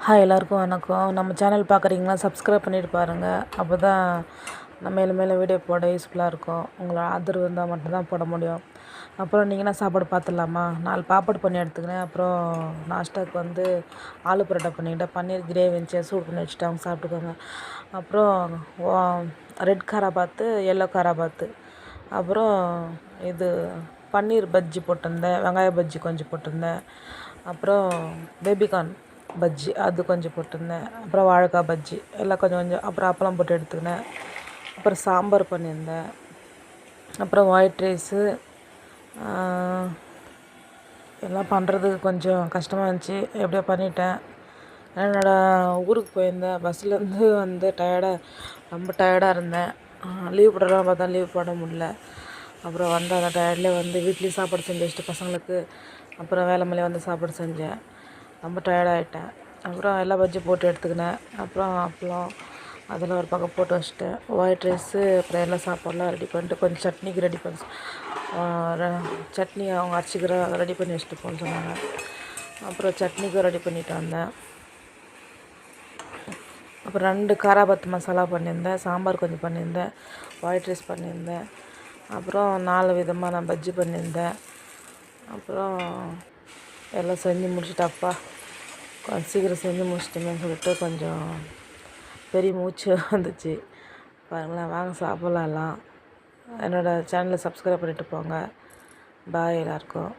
Hi எல்லாருக்கும் வணக்கம். நம்ம சேனல் பார்க்குறீங்களா? சப்ஸ்கிரைப் பண்ணிட்டு பாருங்கள். அப்போ தான் நான் மேலும் மேலும் வீடியோ போட யூஸ்ஃபுல்லாக இருக்கும். உங்களோட ஆதரவு இருந்தால் மட்டும்தான் போட முடியும். அப்புறம் நீங்கள் என்ன சாப்பாடு பார்த்துடலாமா? 4 பாப்பாடு பண்ணி எடுத்துக்கினேன். அப்புறம் நாஷ்டாவுக்கு வந்து ஆலு பரோட்டா பண்ணிக்கிட்டேன். பன்னீர் கிரேவி இருந்துச்சு, சூடு பண்ணி வச்சுட்டு அவங்க சாப்பிட்டுக்கோங்க. அப்புறம் ரெட் காராபாத்து, எல்லோ காராபாத்து, அப்புறம் இது பன்னீர் பஜ்ஜி போட்டிருந்தேன், வெங்காய பஜ்ஜி கொஞ்சம் போட்டிருந்தேன், அப்புறம் பேபிகார்ன் பஜ்ஜி அது கொஞ்சம் போட்டிருந்தேன், அப்புறம் வாழைக்காய் பஜ்ஜி எல்லாம் கொஞ்சம் கொஞ்சம், அப்புறம் அப்பளம் போட்டு எடுத்துக்கினேன், அப்புறம் சாம்பார் பண்ணியிருந்தேன், அப்புறம் ஒயிட் ரைஸு. எல்லாம் பண்ணுறதுக்கு கொஞ்சம் கஷ்டமாக இருந்துச்சு, எப்படியோ பண்ணிட்டேன். என்னோடய ஊருக்கு போயிருந்தேன். பஸ்ஸுலேருந்து வந்து ரொம்ப டயர்டாக இருந்தேன். லீவ் போடலாம் பார்த்தா லீவ் போட முடியல. அப்புறம் வந்து அந்த டயர்ட்லேயே வந்து வீட்லேயும் சாப்பாடு செஞ்சு வச்சுட்டு பசங்களுக்கு, அப்புறம் வேலை மேலே வந்து சாப்பாடு செஞ்சேன். ரொம்ப டயர்டாகிட்டேன். அப்புறம் எல்லா பஜ்ஜி போட்டு எடுத்துக்கினேன். அப்புறம் அப்பளம் அதில் ஒரு பக்கம் போட்டு வச்சுட்டேன். ஒயிட் ரைஸு, அப்புறம் எல்லா சாப்பாடெலாம் ரெடி பண்ணிட்டு கொஞ்சம் சட்னிக்கு ரெடி பண்ணி சட்னி அவங்க அரைச்சிக்கிற ரெடி பண்ணி வச்சுட்டு போன்னு சொன்னாங்க. அப்புறம் சட்னிக்கும் ரெடி பண்ணிட்டு வந்தேன். அப்புறம் 2 காராபாத்து மசாலா பண்ணியிருந்தேன், சாம்பார் கொஞ்சம் பண்ணியிருந்தேன், ஒயிட் ரைஸ் பண்ணியிருந்தேன், அப்புறம் 4 விதமான பஜ்ஜி பண்ணியிருந்தேன். அப்புறம் எல்லாம் செஞ்சு முடிச்சுட்டப்பா, கொஞ்சம் சீக்கிரம் செஞ்சு முடிச்சிட்டோமேன்னு சொல்லிட்டு கொஞ்சம் பெரிய மூச்சு வந்துச்சு. பாருங்களேன், வாங்க சாப்பிட்லாம் எல்லாம். என்னோடய சேனலை சப்ஸ்கிரைப் பண்ணிவிட்டு போங்க. பாய் எல்லாருக்கும்.